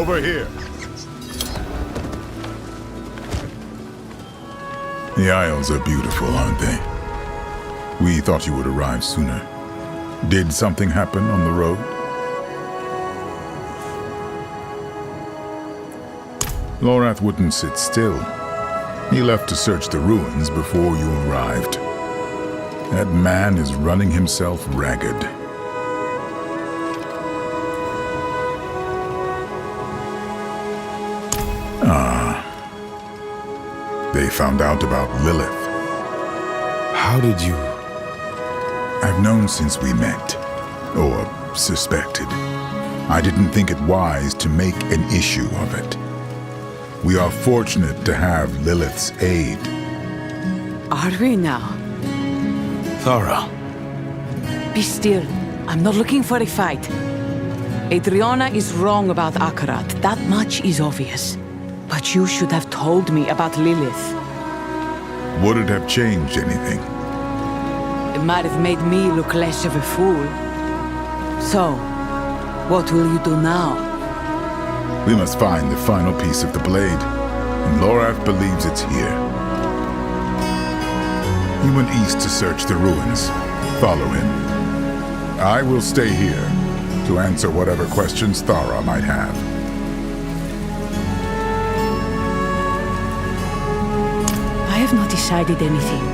over here. The Isles are beautiful, aren't they? We thought you would arrive sooner. Did something happen on the road? Lorath wouldn't sit still. He left to search the ruins before you arrived. That man is running himself ragged. They found out about Lilith. How did you... I've known since we met, or suspected. I didn't think it wise to make an issue of it. We are fortunate to have Lilith's aid. Are we now? Thara. Be still. I'm not looking for a fight. Adriana is wrong about Akarat. That much is obvious. But you should have told me about Lilith. Would it have changed anything? It might have made me look less of a fool. So, what will you do now? We must find the final piece of the blade, and Lorath believes it's here. He went east to search the ruins. Follow him. I will stay here to answer whatever questions Thara might have. I have not decided anything.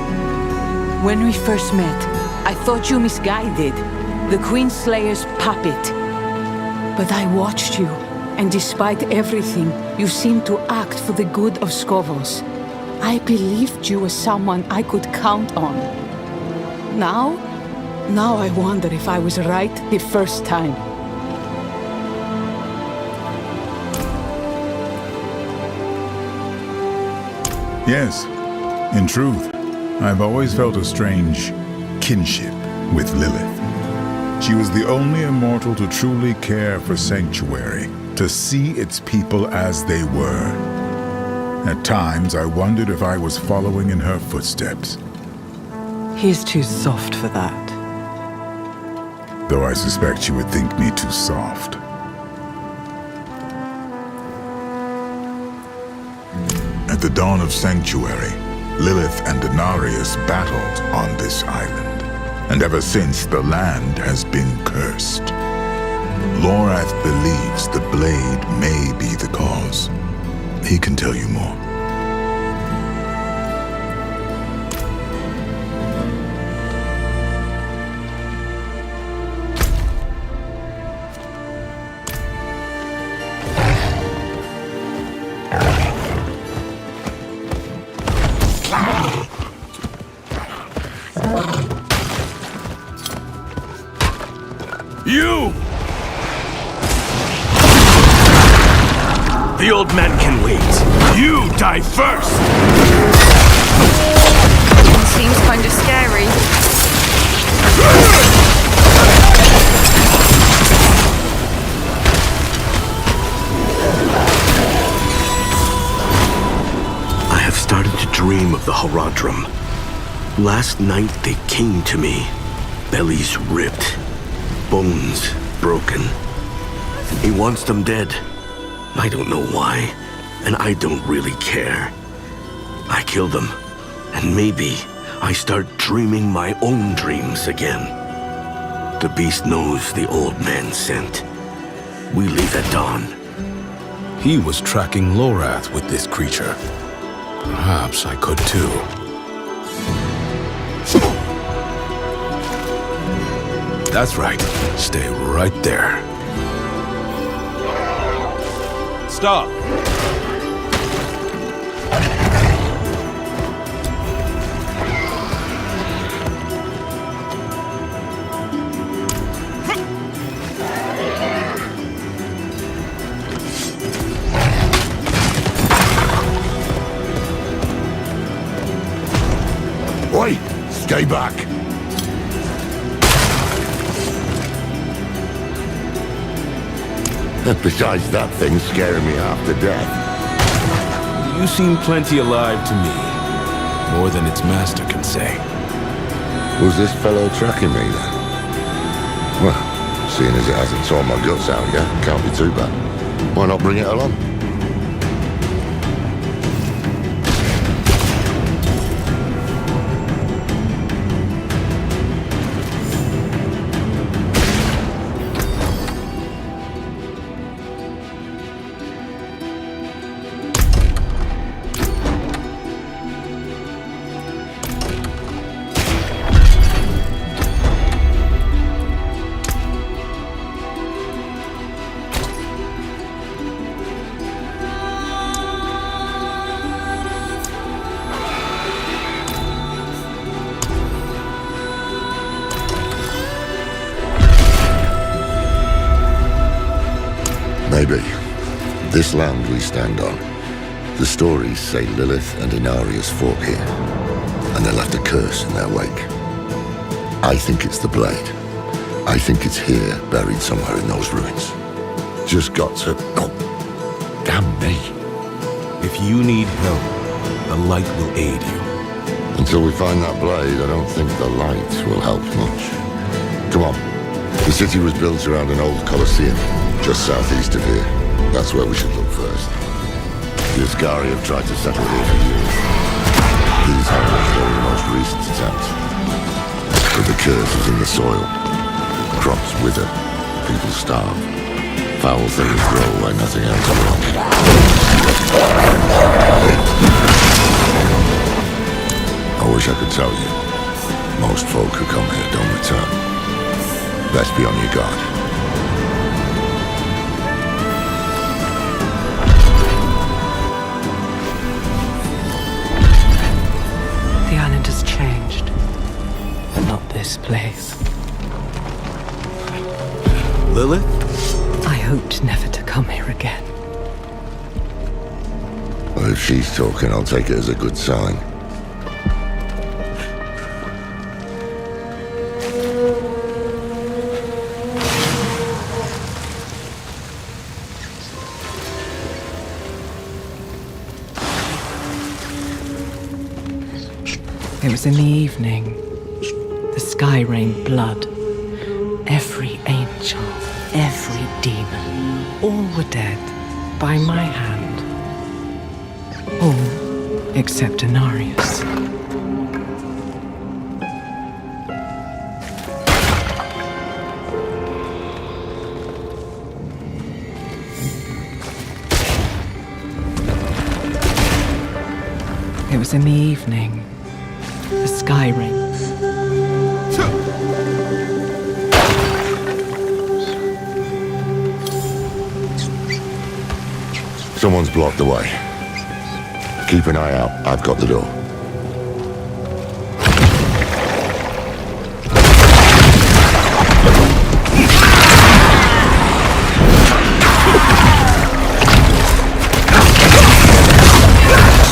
When we first met, I thought you misguided, the Queenslayer's puppet. But I watched you, and despite everything, you seemed to act for the good of Skovos. I believed you as someone I could count on. Now I wonder if I was right the first time. Yes, in truth, I've always felt a strange kinship with Lilith. She was the only immortal to truly care for Sanctuary, to see its people as they were. At times, I wondered if I was following in her footsteps. He's too soft for that. Though I suspect she would think me too soft. At the dawn of Sanctuary, Lilith and Denarius battled on this island, and ever since the land has been cursed. Lorath believes the blade may be the cause. He can tell you more. You! The old man can wait. You die first! It seems kind of scary. I have started to dream of the Horadrim. Last night they came to me. Bellies ripped. Bones broken. He wants them dead. I don't know why, and I don't really care. I kill them, and maybe I start dreaming my own dreams again. The beast knows the old man sent. We leave at dawn. He was tracking Lorath with this creature. Perhaps I could too. That's right. Stay right there. Stop! Oi! Stay back! Besides that thing scaring me half to death. You seem plenty alive to me. More than its master can say. Was this fellow tracking me then? Well, seeing as it hasn't torn my guts out yet, can't be too bad. Why not bring it along? Maybe. This land we stand on. The stories say Lilith and Inarius fought here, and they left a curse in their wake. I think it's the blade. I think it's here, buried somewhere in those ruins. Just got to... Oh, damn me. If you need help, the light will aid you. Until we find that blade, I don't think the light will help much. Come on. The city was built around an old Colosseum, just southeast of here. That's where we should look first. The Ascari have tried to settle here for years. These are their most recent attempt. But the curse is in the soil. Crops wither, people starve. Foul things grow where nothing else will. I wish I could tell you. Most folk who come here don't return. Best be on your guard. The island has changed, but not this place. Lilith? I hoped never to come here again. Well, if she's talking, I'll take it as a good sign. It was in the evening. The sky rained blood. Every angel, every demon, all were dead by my hand. All except Inarius. It was in the evening. The sky rained. Someone's blocked the way. Keep an eye out. I've got the door.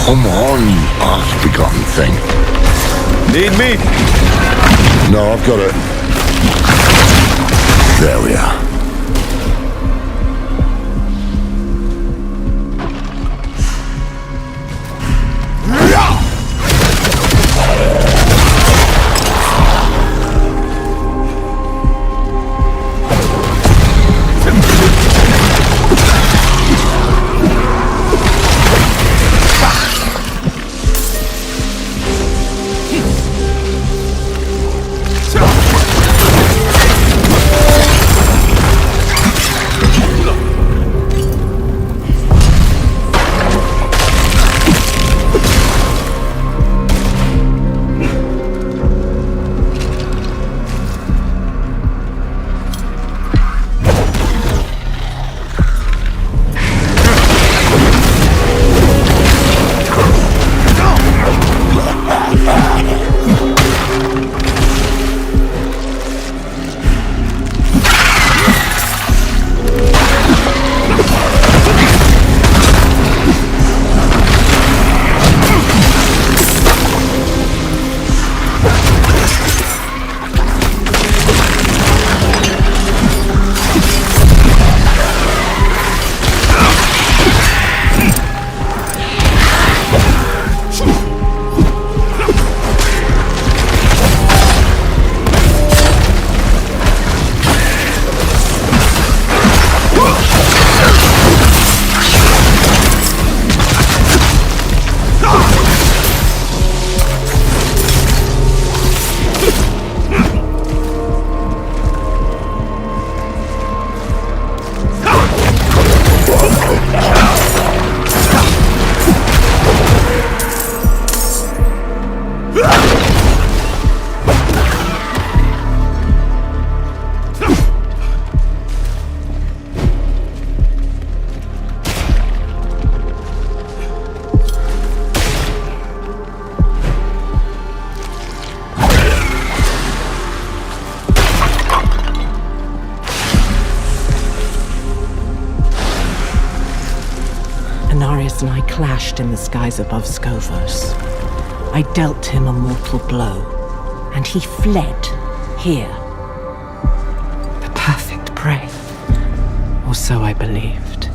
Come on, you half-begotten thing. Need me? No, I've got it. There we are. and I clashed in the skies above Scovos. I dealt him a mortal blow, and he fled here. The perfect prey. Or so I believed.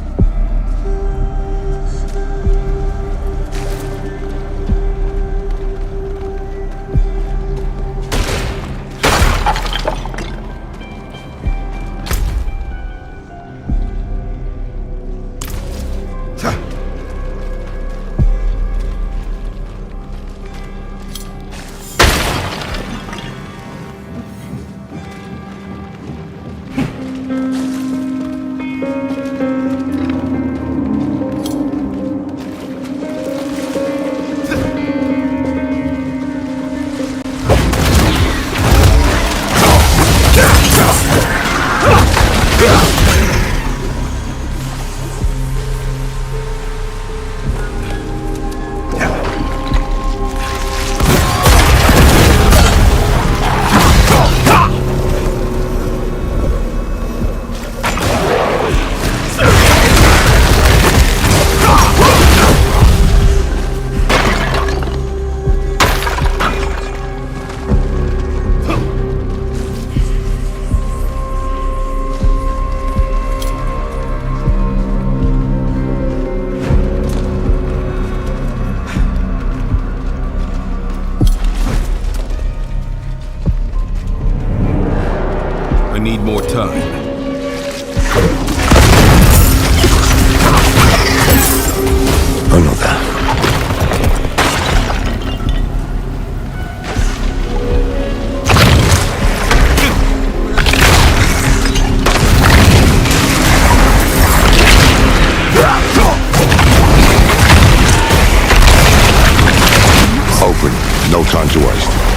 I need more time. I know that. Open. No time to waste.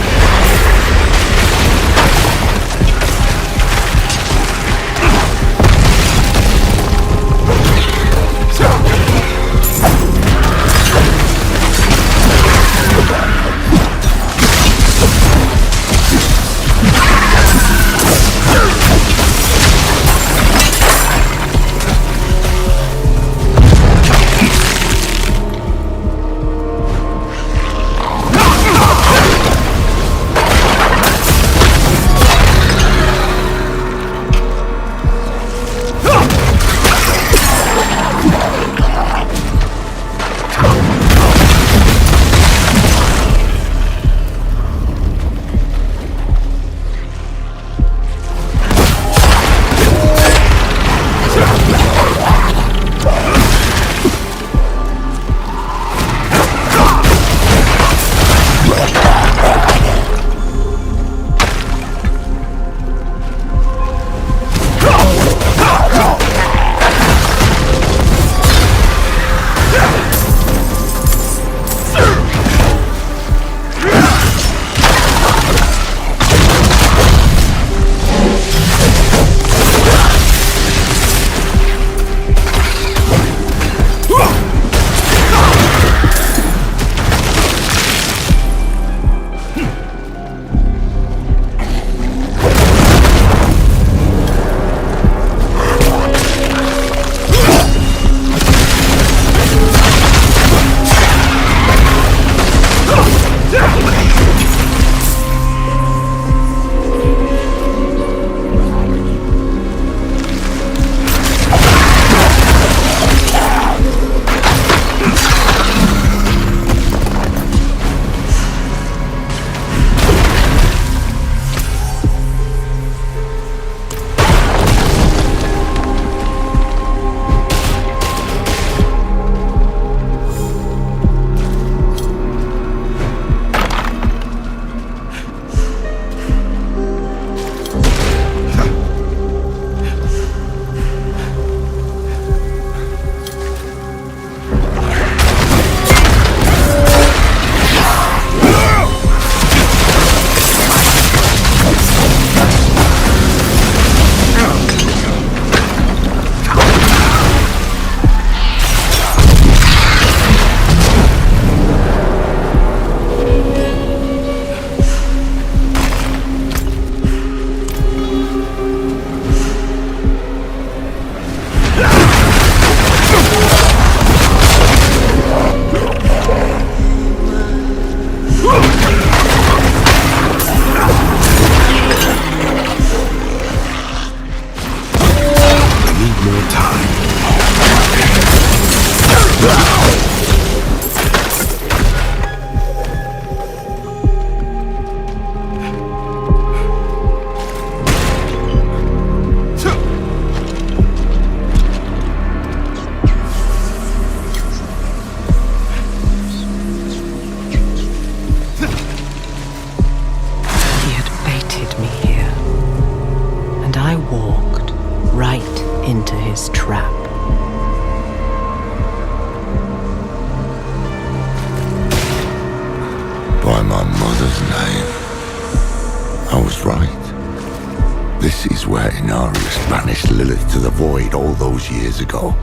This is where Inarius banished Lilith to the void all those years ago.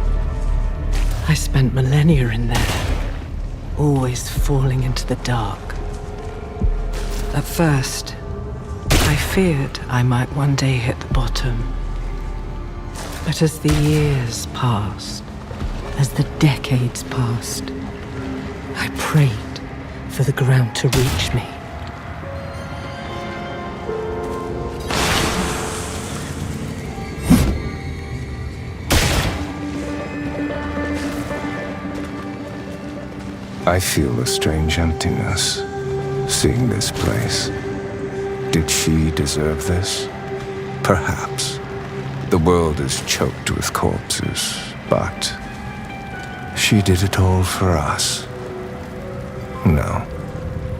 I spent millennia in there, always falling into the dark. At first, I feared I might one day hit the bottom. But as the years passed, as the decades passed, I prayed for the ground to reach me. I feel a strange emptiness, seeing this place. Did she deserve this? Perhaps. The world is choked with corpses, but she did it all for us. No,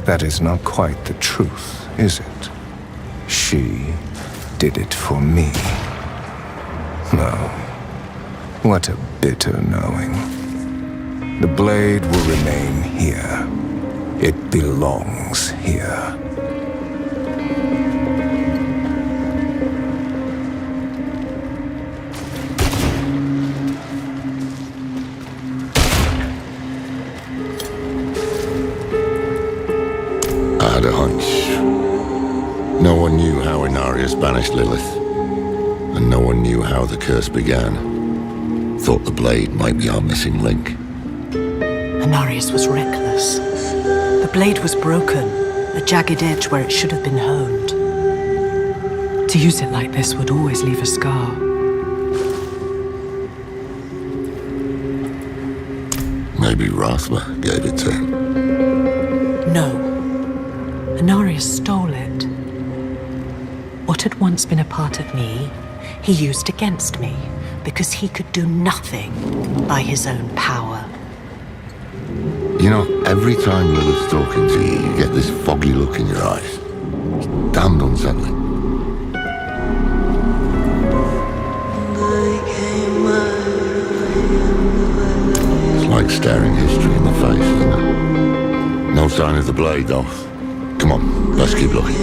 that is not quite the truth, is it? She did it for me. No. What a bitter knowing. The blade will remain here. It belongs here. I had a hunch. No one knew how Inarius banished Lilith, and no one knew how the curse began. Thought the blade might be our missing link. Inarius was reckless. The blade was broken, a jagged edge where it should have been honed. To use it like this would always leave a scar. Maybe Rathma gave it to him. No. Inarius stole it. What had once been a part of me, he used against me, because he could do nothing by his own power. You know, every time Lilith's talking to you, you get this foggy look in your eyes. It's damned unsettling. It's like staring history in the face, isn't it? No sign of the blade, though. Come on, let's keep looking.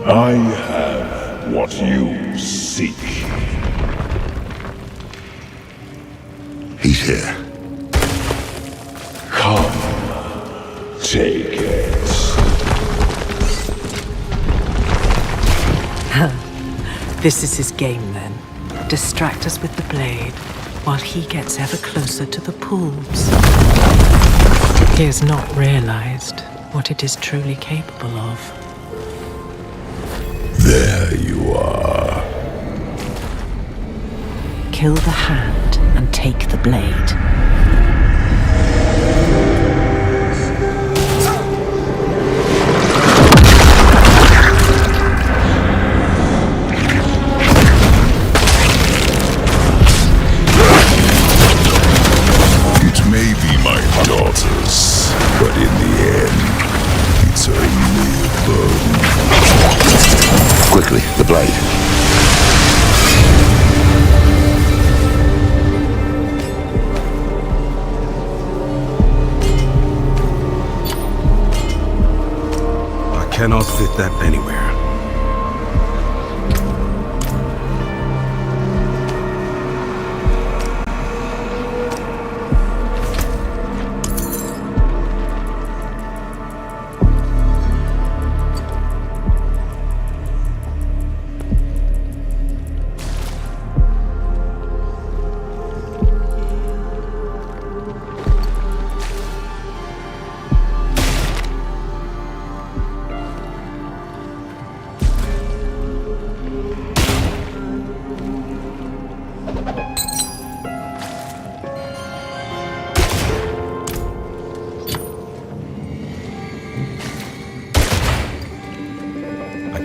I have what you seek. He's here. Come, take it. This is his game, then. Distract us with the blade, while he gets ever closer to the pools. He has not realized what it is truly capable of. There you are. Kill the hand and take the blade. It may be my daughter's, but in the end, it's only bone. Quickly, the blade. I cannot fit that anywhere.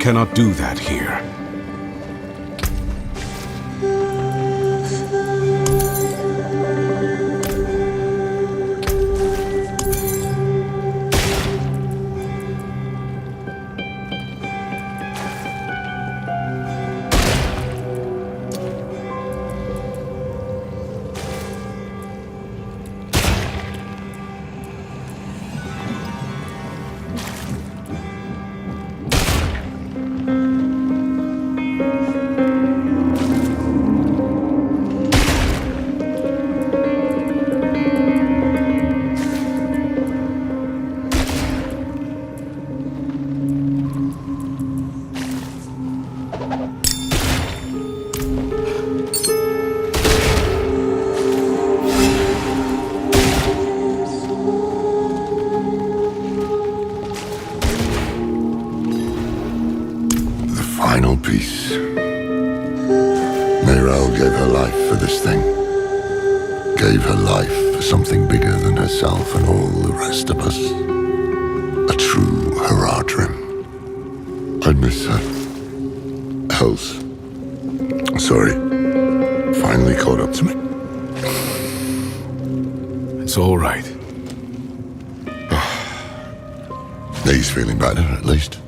cannot do that here. Final piece. Meral gave her life for this thing. Gave her life for something bigger than herself and all the rest of us. A true Haradrim. I miss her. Hells. Sorry. Finally caught up to me. It's all right. He's feeling better, at least.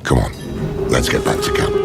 Come on, let's get back to camp.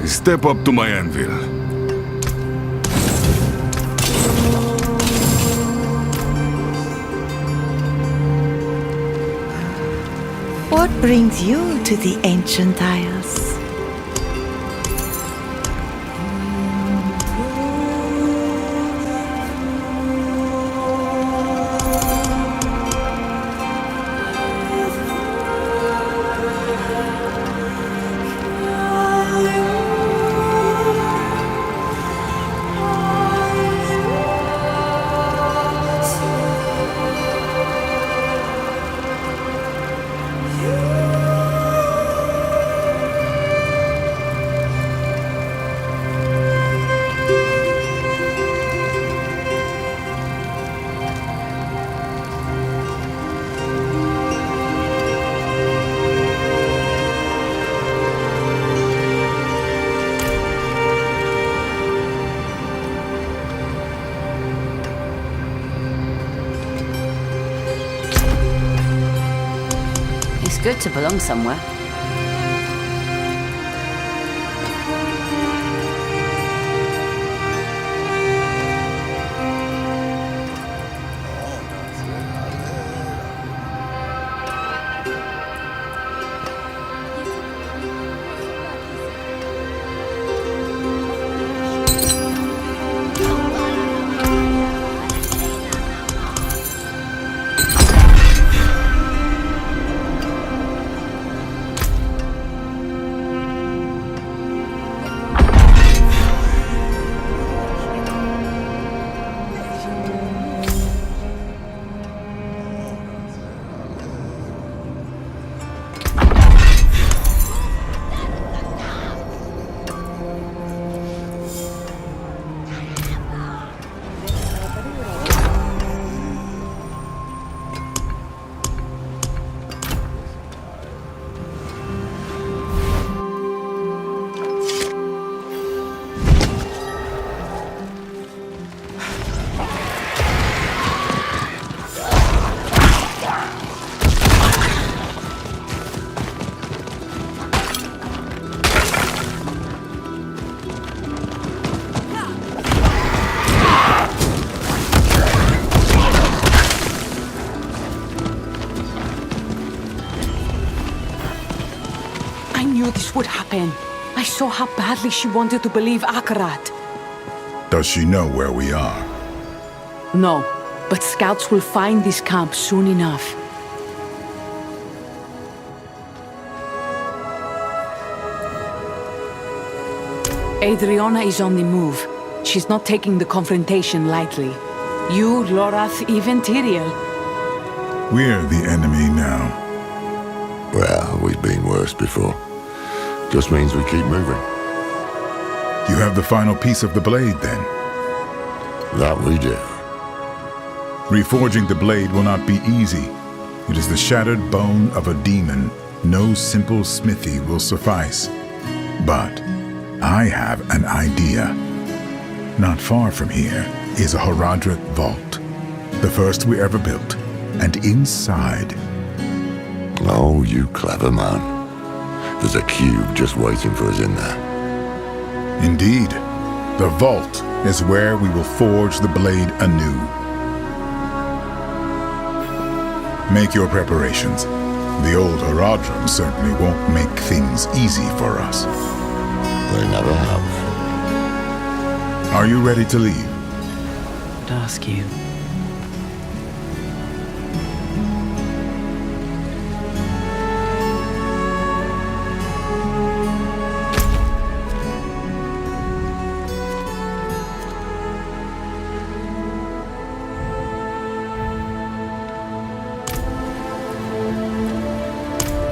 Step up to my anvil. What brings you to the ancient isles? It's good to belong somewhere. I knew this would happen. I saw how badly she wanted to believe Akarat. Does she know where we are? No, but scouts will find this camp soon enough. Adriana is on the move. She's not taking the confrontation lightly. You, Lorath, even Tyrael. We're the enemy now. Well, we've been worse before. Just means we keep moving. You have the final piece of the blade, then? That we do. Reforging the blade will not be easy. It is the shattered bone of a demon. No simple smithy will suffice. But I have an idea. Not far from here is a Horadric vault. The first we ever built. And inside... Oh, you clever man. There's a cube just waiting for us in there. Indeed. The vault is where we will forge the blade anew. Make your preparations. The old Horadrim certainly won't make things easy for us. They never have. Are you ready to leave? I'd ask you.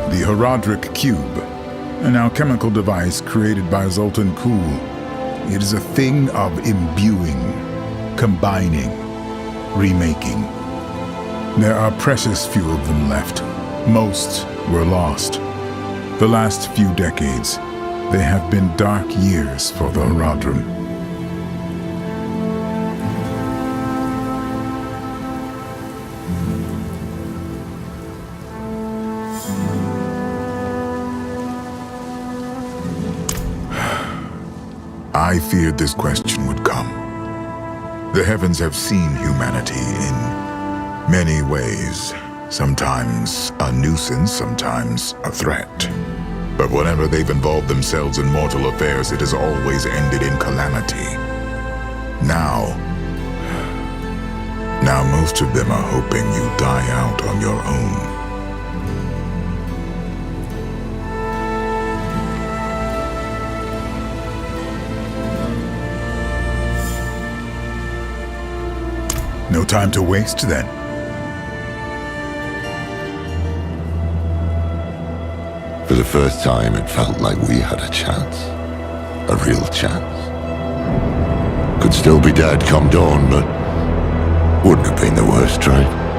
The Horadric Cube, an alchemical device created by Zoltan Kuhl. It is a thing of imbuing, combining, remaking. There are precious few of them left. Most were lost. The last few decades, they have been dark years for the Horadrim. I feared this question would come. The heavens have seen humanity in many ways. Sometimes a nuisance, sometimes a threat. But whenever they've involved themselves in mortal affairs, it has always ended in calamity. Now most of them are hoping you die out on your own. No time to waste, then. For the first time, it felt like we had a chance. A real chance. Could still be dead come dawn, but wouldn't have been the worst, right?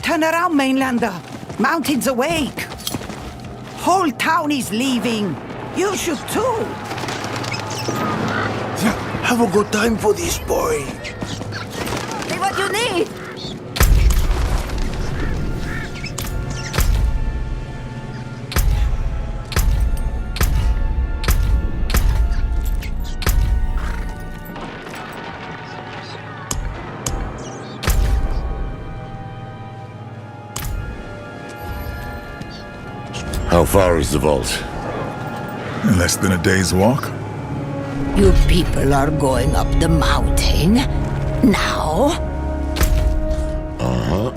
Turn around, Mainlander. Mountain's awake. Whole town is leaving. You should too. Have a good time for this boy. Hey, what you need? How far is the vault? Less than a day's walk? You people are going up the mountain? Now? Uh-huh.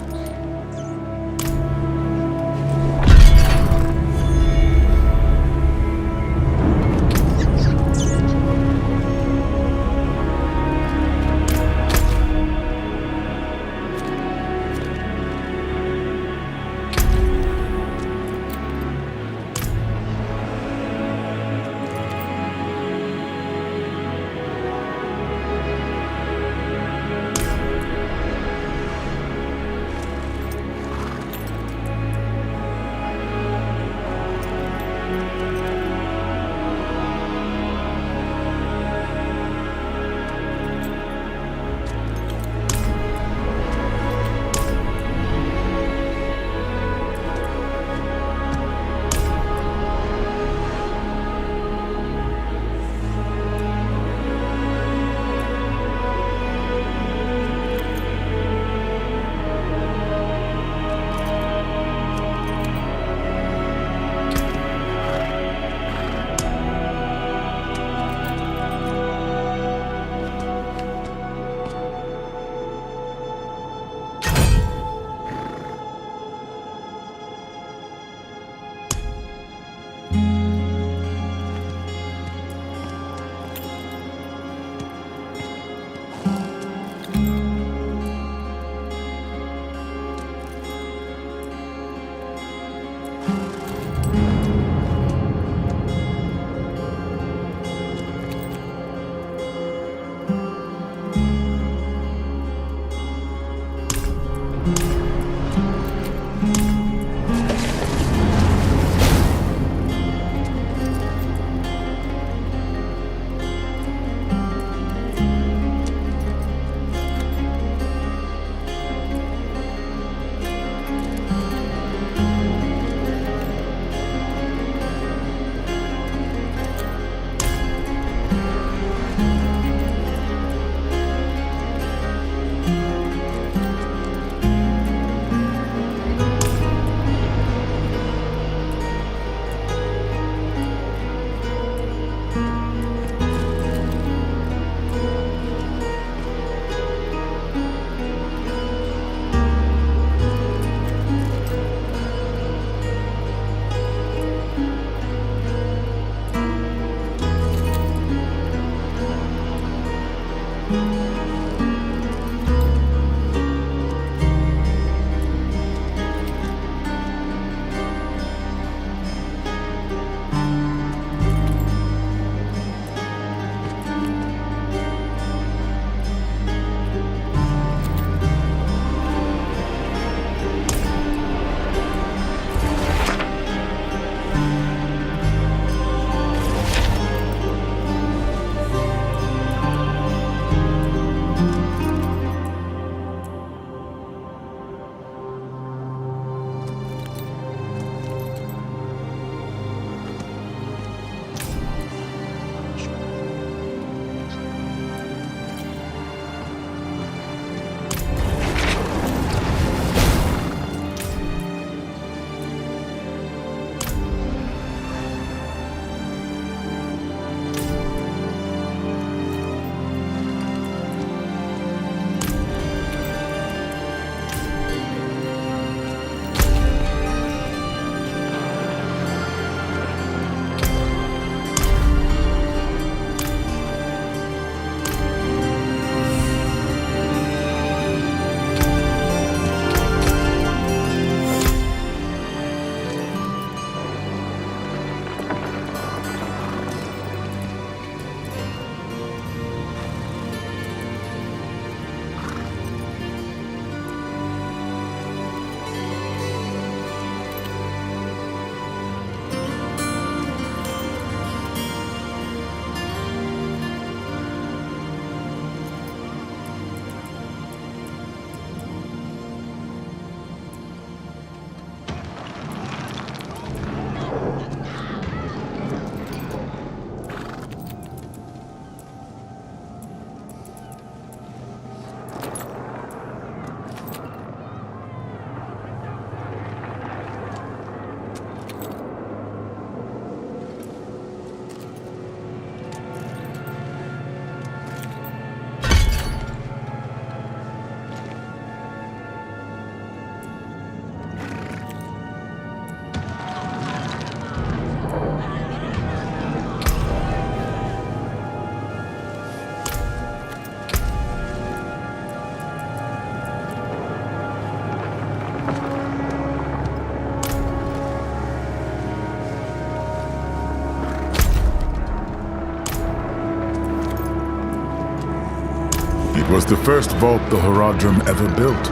It was the first vault the Horadrim ever built.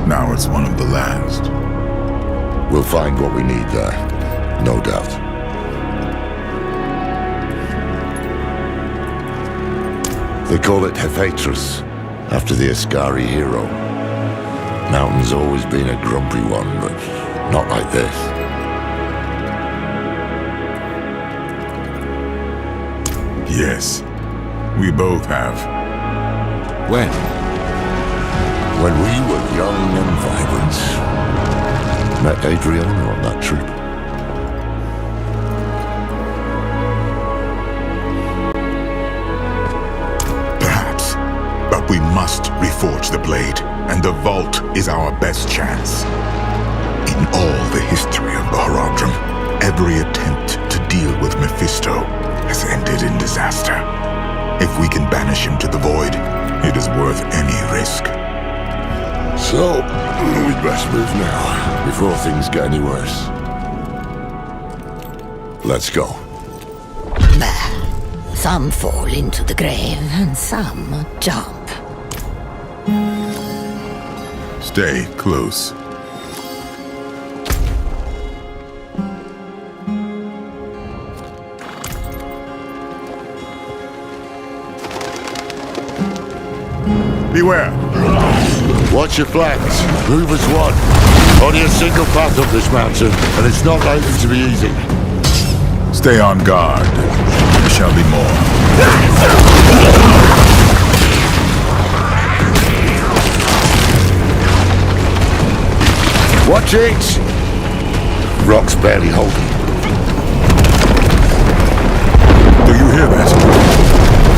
Now it's one of the last. We'll find what we need there, no doubt. They call it Hephaetrus, after the Ascari hero. Mountain's always been a grumpy one, but not like this. Yes, we both have. When? When we were young and vibrant. Met Adriana on that trip. Perhaps, but we must reforge the blade, and the vault is our best chance. In all the history of the Horadrim, every attempt to deal with Mephisto has ended in disaster. If we can banish him to the void, it is worth any risk. So, we'd best move now, before things get any worse. Let's go. Some fall into the grave, and some jump. Stay close. Beware! Watch your flanks. Move as one. Only a single path up this mountain, and it's not likely to be easy. Stay on guard. There shall be more. Watch it! Rock's barely holding. Do you hear that?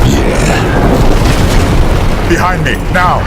Yeah. Behind me, now!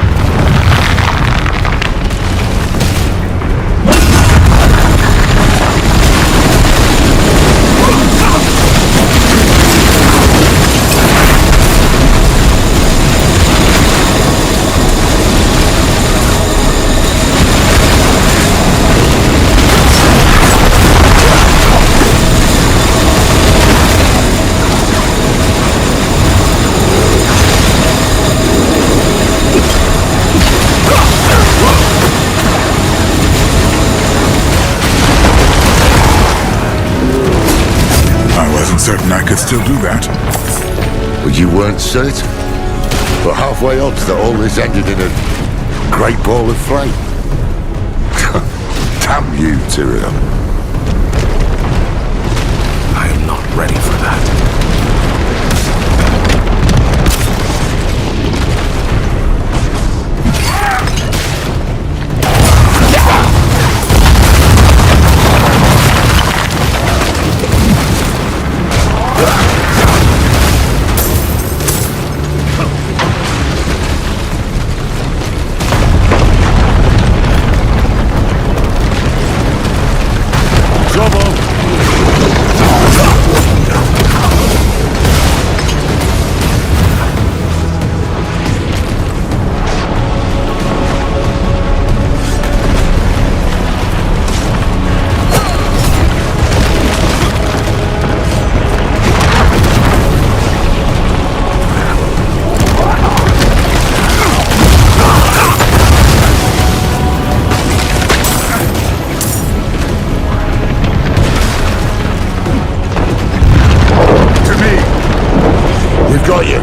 Certain I could still do that. But you weren't certain? But halfway odds that all this ended in a great ball of flame. Damn you, Tyrion. I am not ready for that. Got you.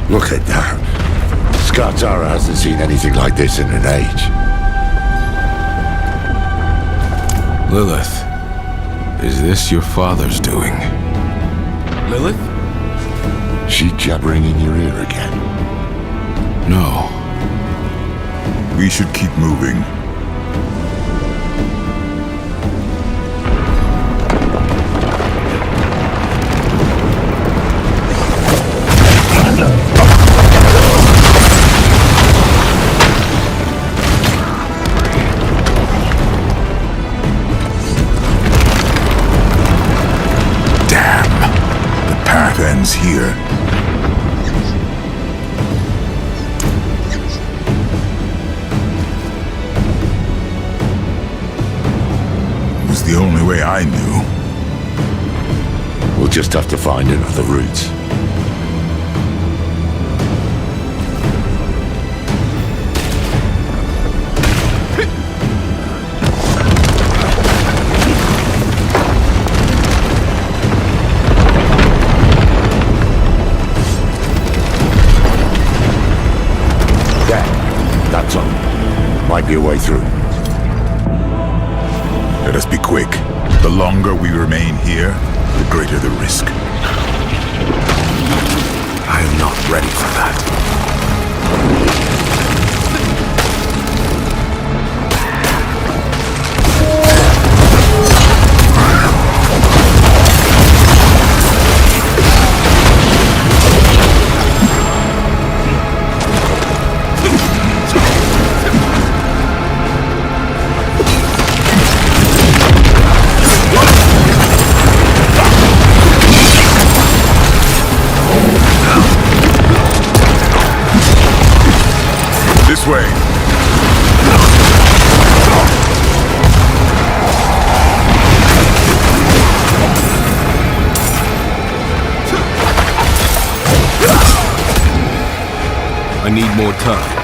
Look at that. Skartara hasn't seen anything like this in an age. Lilith, is this your father's doing? Lilith? She jabbering in your ear again? No. We should keep moving. Ends here. It was the only way I knew. We'll just have to find another route. Might be a way through. Let us be quick. The longer we remain here, the greater the risk. I am not ready for that. This way. I need more time.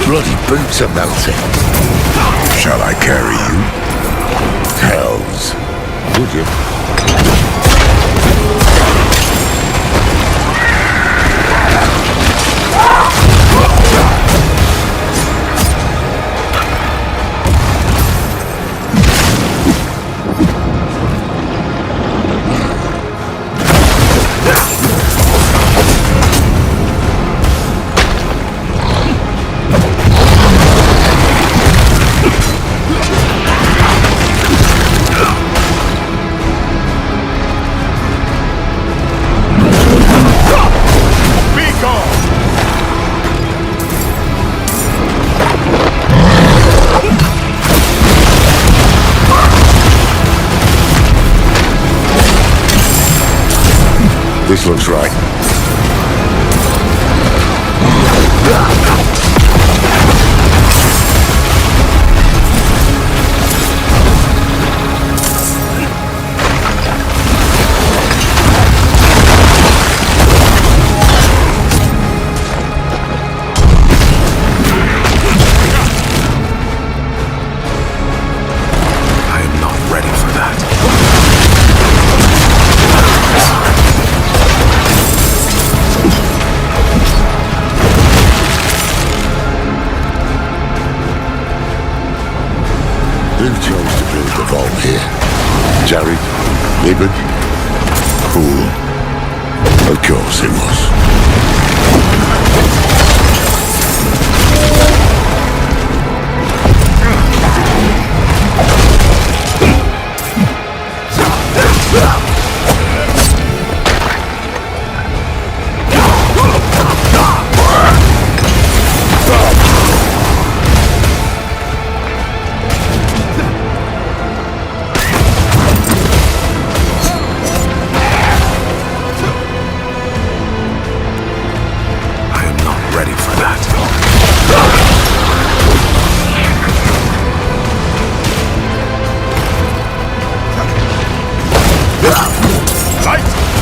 Bloody boots are melting. Shall I carry you? Hells. Would you? This looks right. I am not ready for that. Who chose to build the vault here? Jared? Libby? Fool. Of course it was.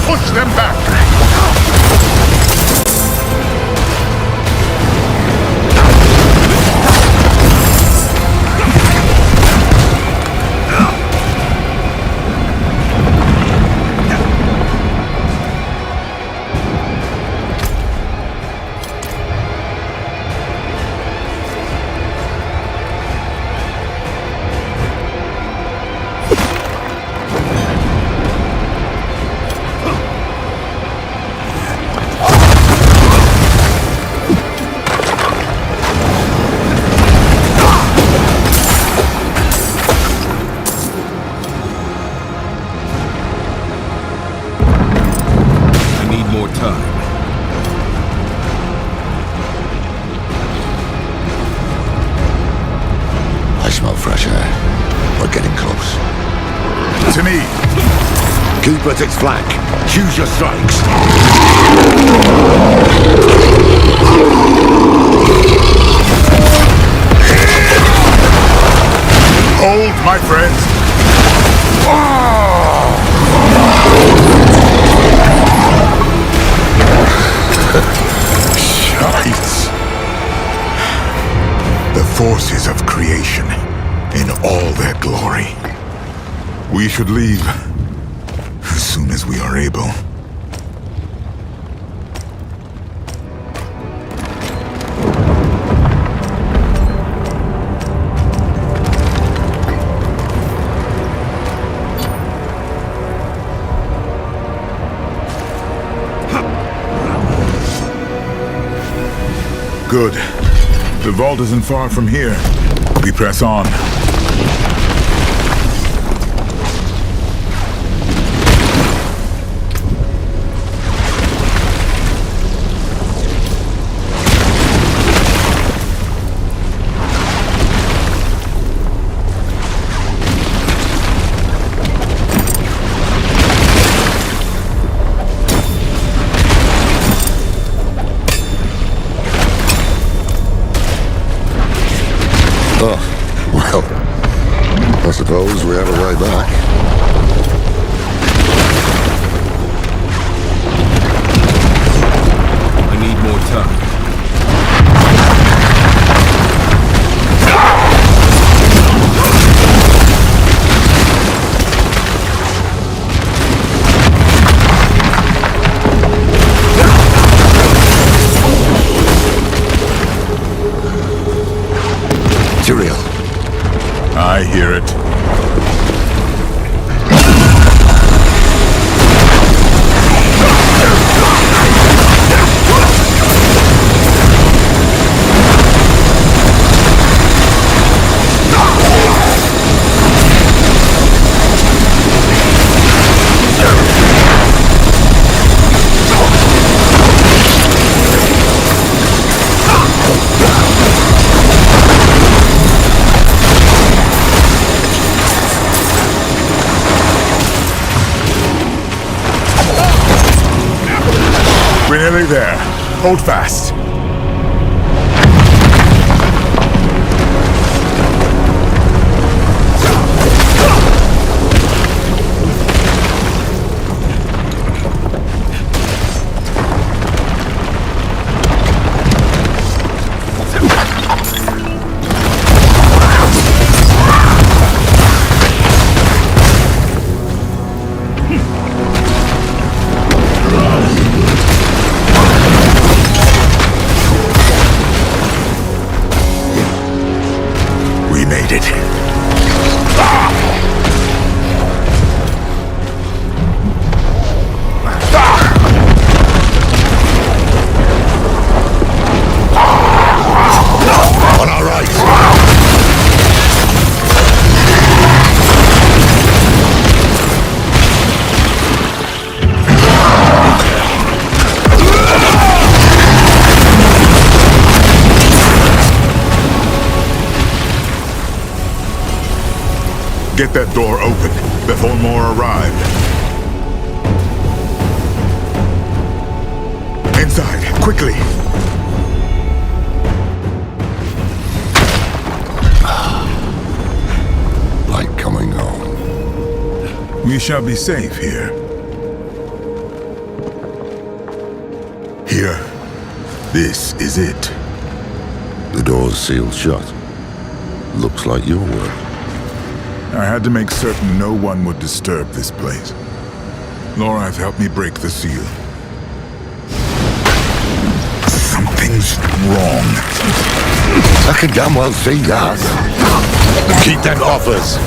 Push them back! I smell fresh air. We're getting close. To me! Keep at its flank. Choose your strikes. Hold, my friends! Shite! The forces of creation in all their glory. We should leave as soon as we are able. Good. The vault isn't far from here. We press on. Oh, well, I suppose we have a way back. I need more time. Tyrael. I hear it. We're nearly there. Hold fast. Get that door open before more arrive. Inside, quickly! Like coming home. We shall be safe here. Here. This is it. The door's sealed shut. Looks like your work. I had to make certain no one would disturb this place. Lorath helped me break the seal. Something's wrong. I can damn well see that. Keep them off us.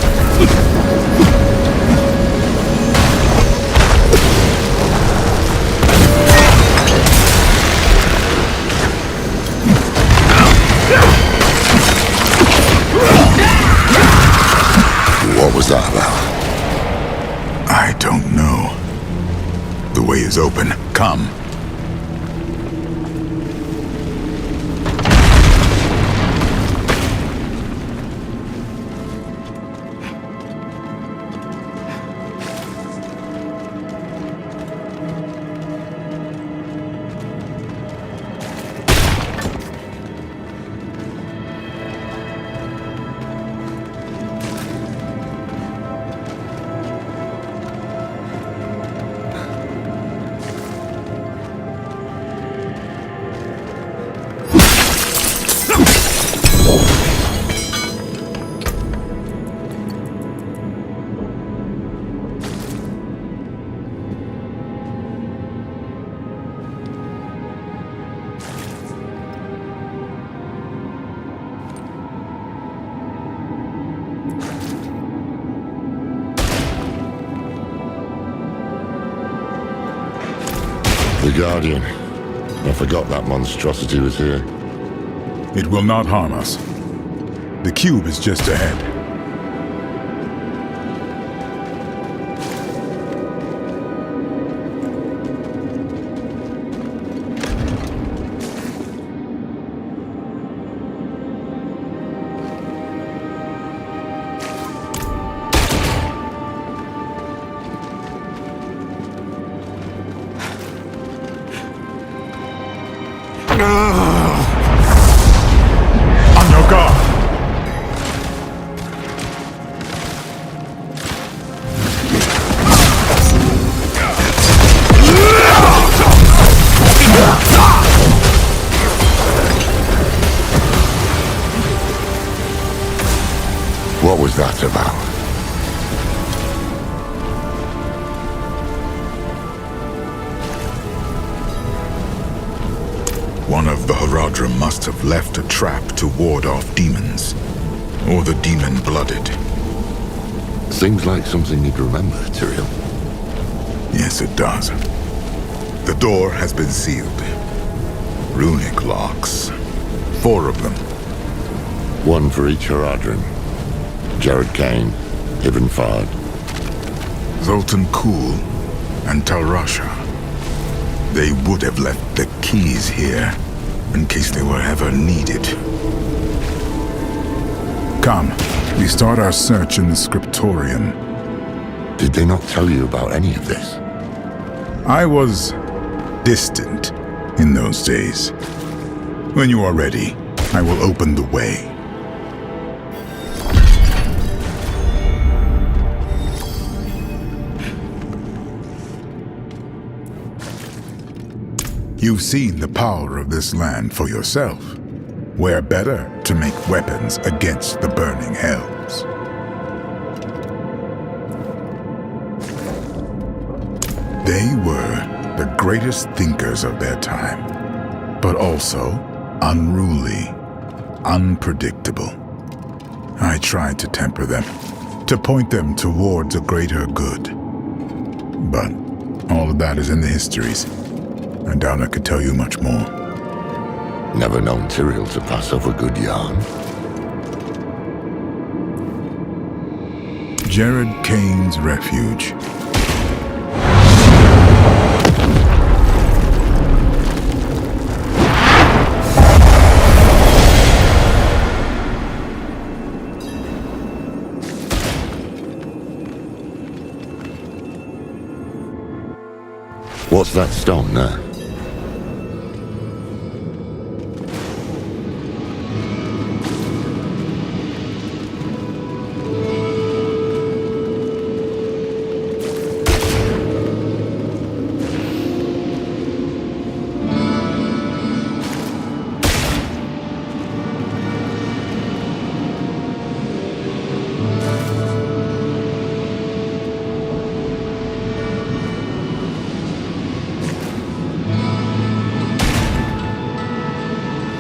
What was that about? I don't know. The way is open. Come. The Guardian. I forgot that monstrosity was here. It will not harm us. The cube is just ahead. On your guard! What was that about? One of the Haradrim must have left a trap to ward off demons. Or the demon-blooded. Seems like something you'd remember, Tyrael. Yes, it does. The door has been sealed. Runic locks. 4 of them. One for each Haradrim. Jared Kane, Ibn Fard. Zoltan Kuhl and Talrasha. They would have left the keys here in case they were ever needed. Come, we start our search in the scriptorium. Did they not tell you about any of this? I was distant in those days. When you are ready, I will open the way. You've seen the power of this land for yourself. Where better to make weapons against the burning hells? They were the greatest thinkers of their time, but also unruly, unpredictable. I tried to temper them, to point them towards a greater good. But all of that is in the histories. I doubt I could tell you much more. Never known Tyrael to pass off a good yarn. Jared Kane's refuge. What's that stone there?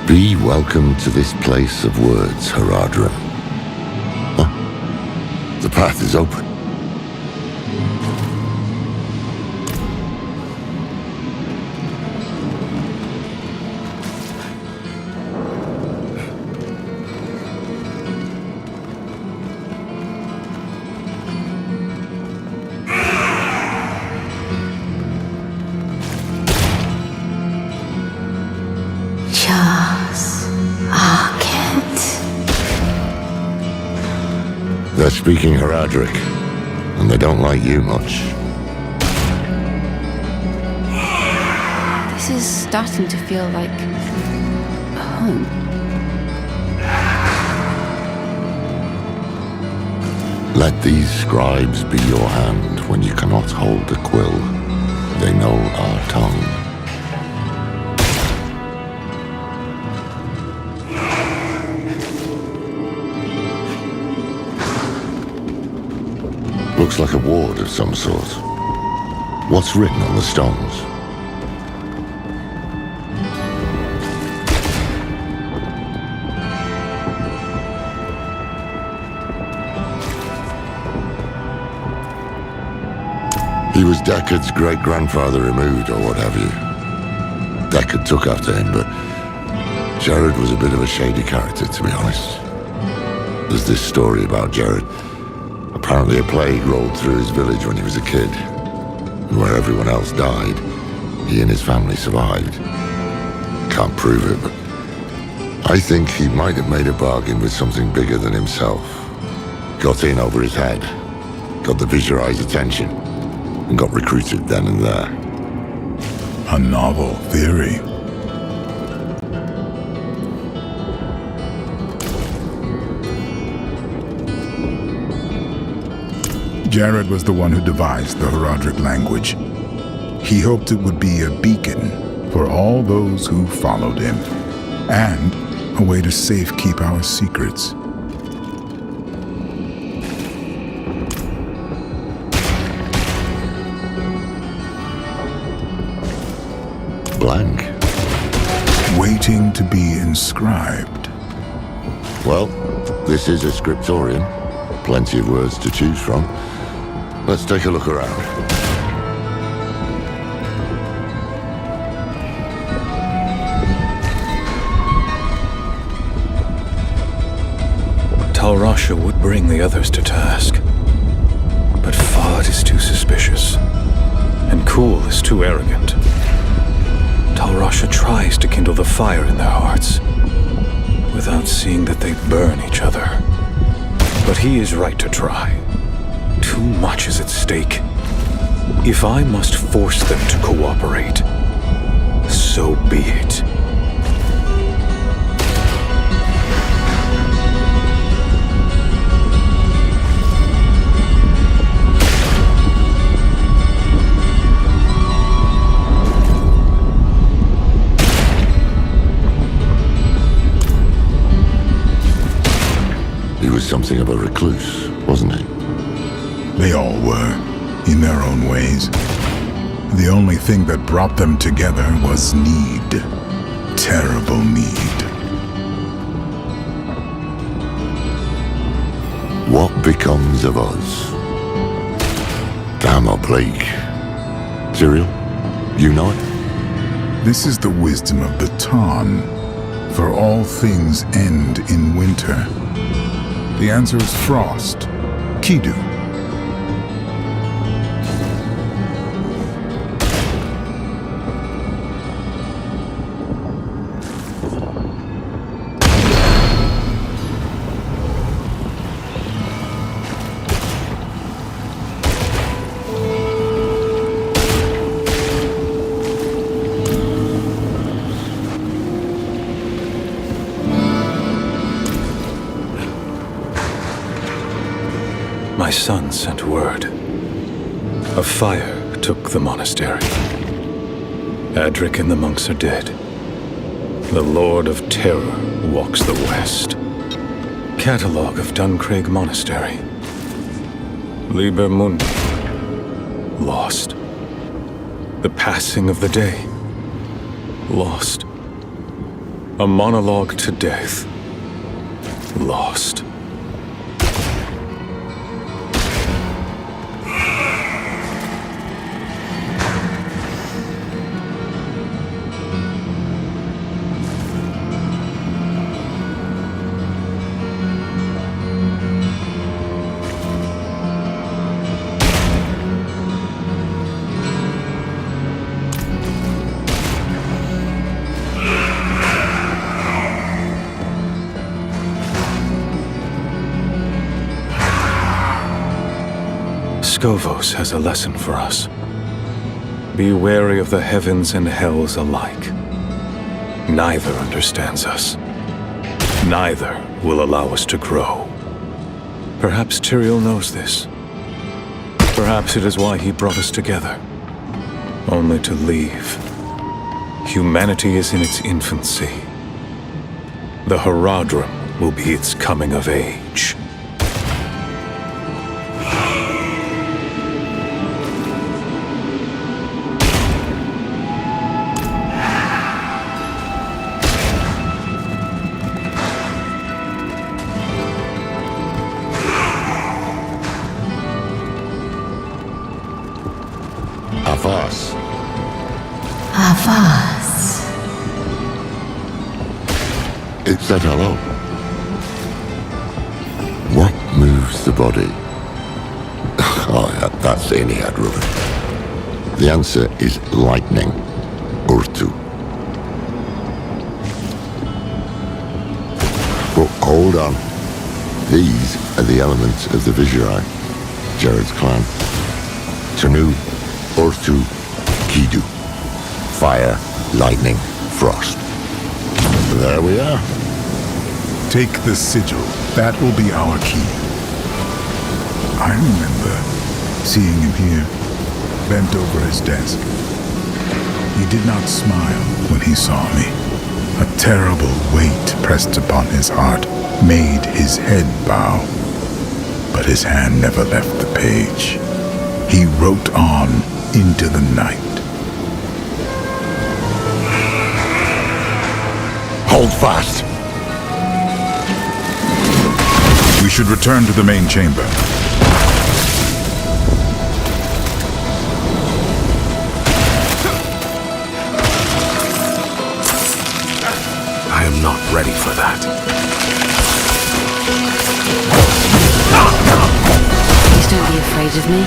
Be welcome to this place of words, Haradrim. Huh? The path is open. They're speaking Haradric, and they don't like you much. This is starting to feel like home. Let these scribes be your hand when you cannot hold a quill. They know our tongue. Looks like a ward of some sort. What's written on the stones? He was Deckard's great-grandfather removed, or what have you. Deckard took after him, but Jared was a bit of a shady character, to be honest. There's this story about Jared. Apparently a plague rolled through his village when he was a kid, and where everyone else died, he and his family survived. Can't prove it, but I think he might have made a bargain with something bigger than himself. Got in over his head, got the Viserais' attention, and got recruited then and there. A novel theory. Jared was the one who devised the Horadric language. He hoped it would be a beacon for all those who followed him, and a way to safekeep our secrets. Blank. Waiting to be inscribed. Well, this is a scriptorium. Plenty of words to choose from. Let's take a look around. Talrasha would bring the others to task. But Fard is too suspicious. And Kuhl is too arrogant. Talrasha tries to kindle the fire in their hearts, without seeing that they burn each other. But he is right to try. Too much is at stake. If I must force them to cooperate, so be it. He was something of a recluse, wasn't he? They all were, in their own ways. The only thing that brought them together was need. Terrible need. What becomes of us? Damn oblique. Tyrael, you know it? This is the wisdom of the Tarn. For all things end in winter. The answer is frost. Kidu. My son sent word. A fire took the monastery. Adric and the monks are dead. The Lord of Terror walks the west. Catalogue of Duncraig Monastery. Liber Mundi. Lost. The passing of the day. Lost. A monologue to death. Lost. Skovos has a lesson for us. Be wary of the heavens and hells alike. Neither understands us. Neither will allow us to grow. Perhaps Tyrael knows this. Perhaps it is why he brought us together. Only to leave. Humanity is in its infancy. The Horadrim will be its coming of age. Avaz. It said hello. What moves the body? Oh, yeah, that's Aenead rubber. The answer is lightning. Urtu. But hold on. These are the elements of the Viserai, Jared's clan. Tanu, Urtu, Kidu. Fire, lightning, frost. There we are. Take the sigil. That will be our key. I remember seeing him here, bent over his desk. He did not smile when he saw me. A terrible weight pressed upon his heart, made his head bow. But his hand never left the page. He wrote on into the night. Hold fast. We should return to the main chamber. I am not ready for that. Please don't be afraid of me.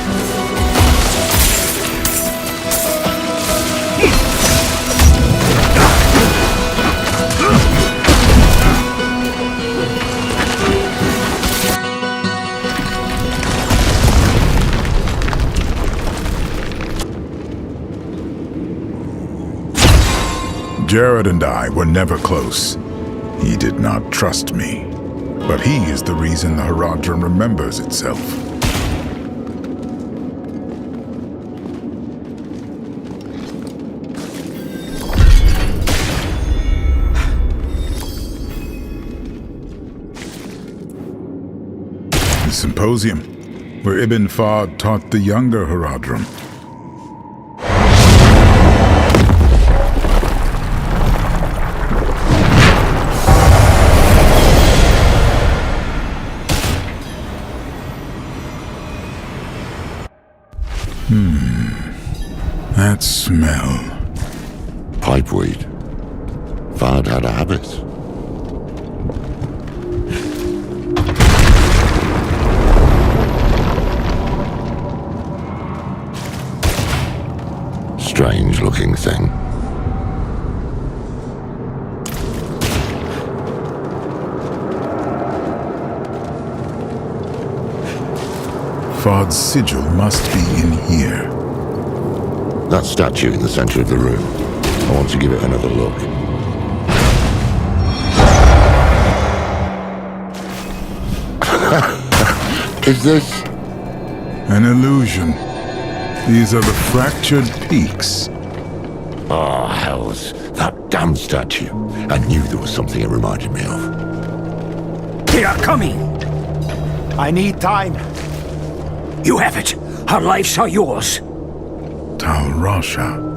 Jared and I were never close. He did not trust me. But he is the reason the Haradrim remembers itself. The symposium, where Ibn Fahd taught the younger Haradrim. That smell. Pipeweed. Fahd had a habit. Strange-looking thing. Fahd's sigil must be in here. That statue in the center of the room. I want to give it another look. Is this? An illusion. These are the fractured peaks. Oh, hells. That damn statue. I knew there was something it reminded me of. They are coming! I need time. You have it. Our lives are yours. Tal Rasha.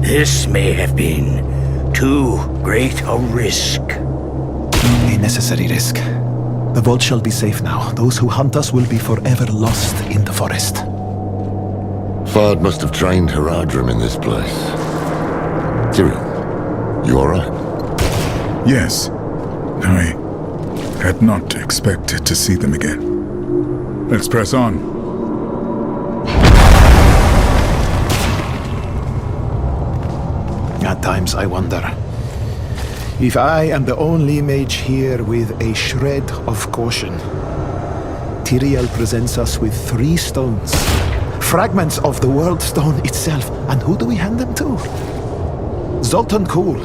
This may have been too great a risk. A necessary risk. The vault shall be safe now. Those who hunt us will be forever lost in the forest. Fahd must have trained Haradrim in this place. Tyrion, you alright? Yes. I had not expected to see them again. Let's press on. At times I wonder if I am the only mage here with a shred of caution. Tyriel presents us with 3 stones, fragments of the World Stone itself, and who do we hand them to? Zoltan Kuhl.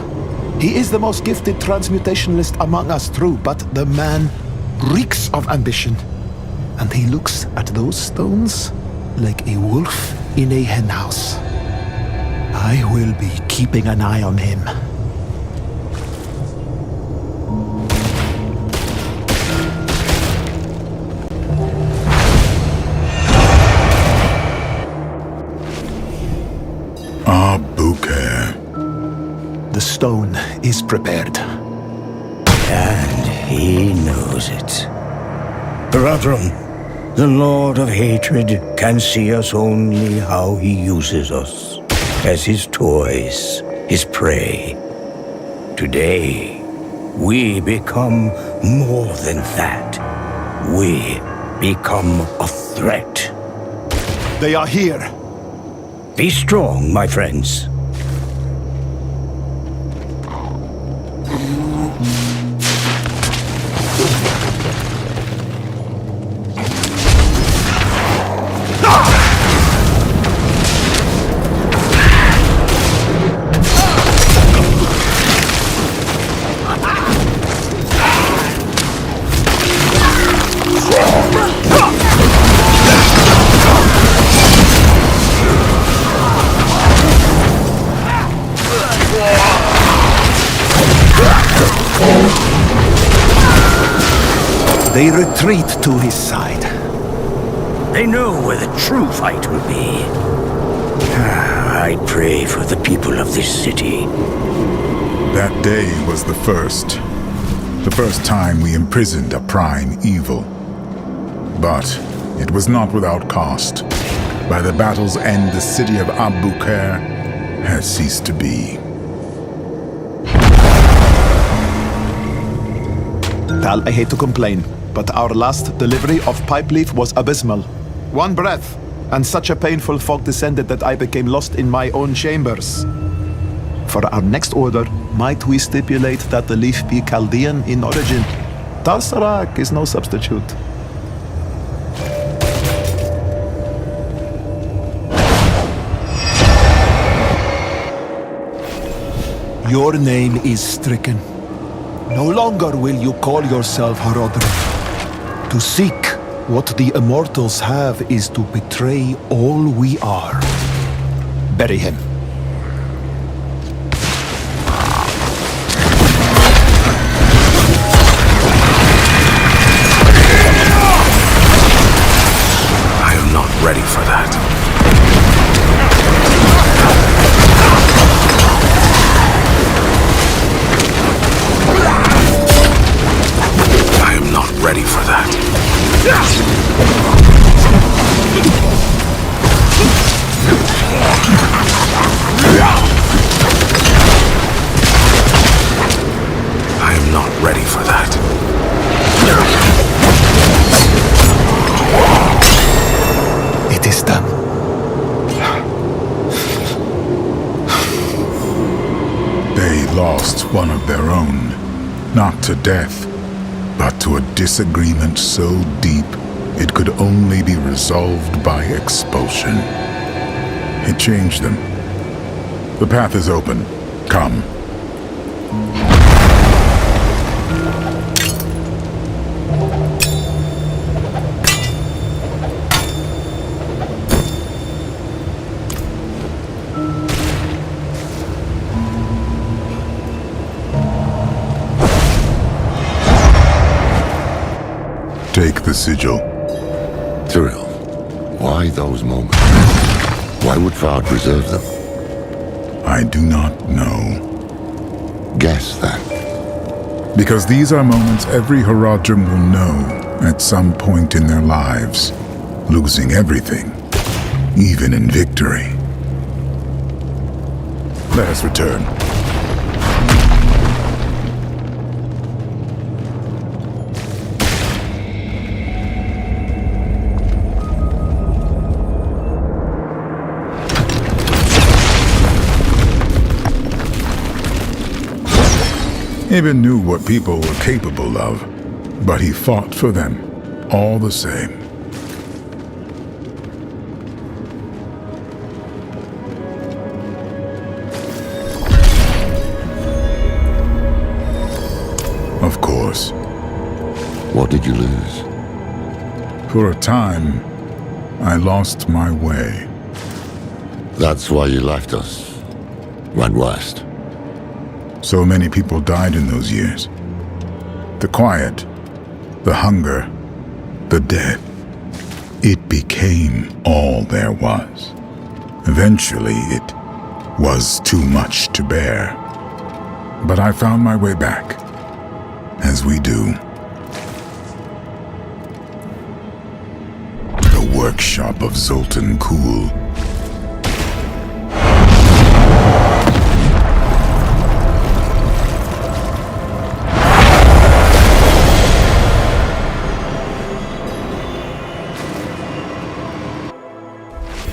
He is the most gifted transmutationalist among us, true, but the man reeks of ambition. And he looks at those stones like a wolf in a henhouse. I will be keeping an eye on him. stone is prepared. And he knows it. Brethren, the Lord of Hatred can see us only how he uses us, as his toys, his prey. Today, we become more than that. We become a threat. They are here. Be strong, my friends. They retreat to his side. They know where the true fight will be. I pray for the people of this city. That day was the first. The first time we imprisoned a prime evil. But it was not without cost. By the battle's end, the city of Abu Khair has ceased to be. Tal, I hate to complain, but our last delivery of pipe leaf was abysmal. One breath, and such a painful fog descended that I became lost in my own chambers. For our next order, might we stipulate that the leaf be Chaldean in origin? Tarsarak is no substitute. Your name is stricken. No longer will you call yourself Harodrim. To seek what the immortals have is to betray all we are. Bury him. I am not ready for that. Ready for that. I am not ready for that. It is done. They lost one of their own, not to death, but to a disagreement so deep it could only be resolved by expulsion. It changed them. The path is open. Come. Take the sigil. Tyrell, why those moments? Why would Fard preserve them? I do not know. Guess then. Because these are moments every Haradrim will know at some point in their lives, losing everything, even in victory. Let us return. Ibn knew what people were capable of, but he fought for them, all the same. Of course. What did you lose? For a time, I lost my way. That's why you left us. Went west. So many people died in those years. The quiet, the hunger, the death. It became all there was. Eventually, it was too much to bear. But I found my way back, as we do. The workshop of Zoltan Kuhl.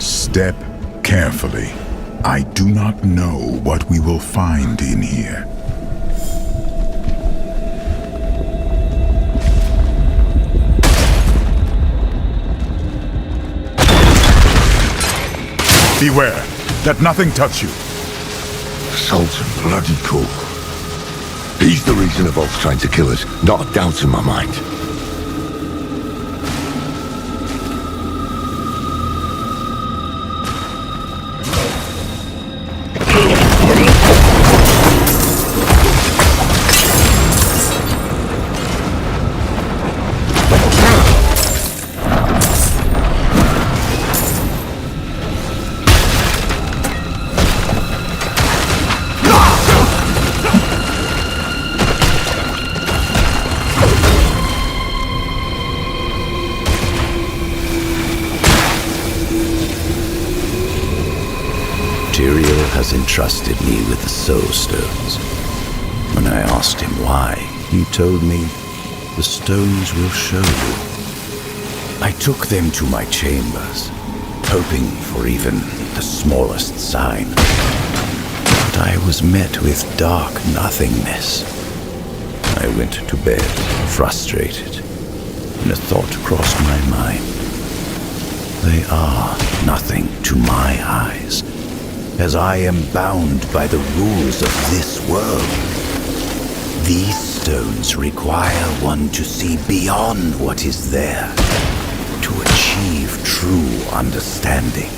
Step carefully. I do not know what we will find in here. Beware! Let nothing touch you! Sultan bloody cool. He's the reason of Ulf's trying to kill us. Not a doubt in my mind. Has entrusted me with the Soul Stones. When I asked him why, he told me, the stones will show you. I took them to my chambers, hoping for even the smallest sign. But I was met with dark nothingness. I went to bed, frustrated, and a thought crossed my mind. They are nothing to my eyes, as I am bound by the rules of this world. These stones require one to see beyond what is there, to achieve true understanding.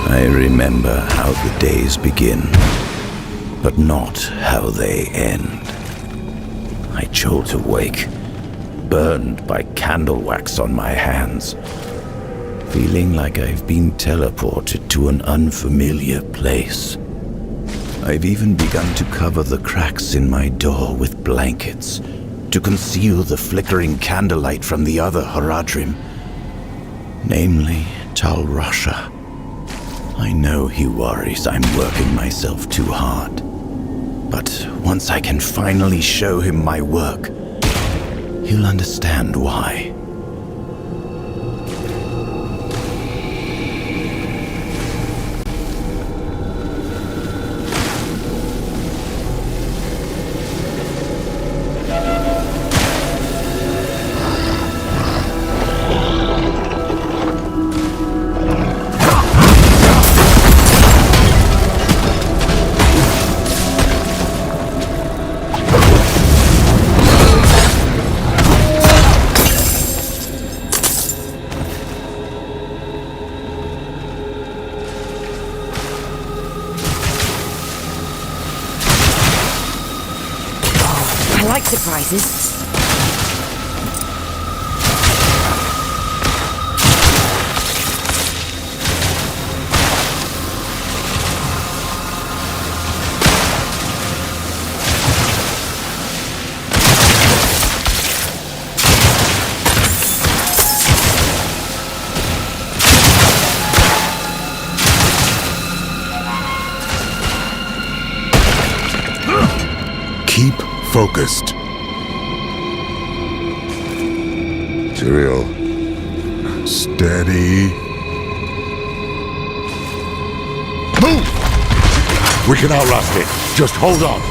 I remember how the days begin, but not how they end. I jolt awake, burned by candle wax on my hands, feeling like I've been teleported to an unfamiliar place. I've even begun to cover the cracks in my door with blankets to conceal the flickering candlelight from the other Haradrim, namely Tal Rasha. I know he worries I'm working myself too hard, but once I can finally show him my work, he'll understand why. like surprises. Keep focused. Tyrael. Steady. Move! We can outlast it. Just hold on.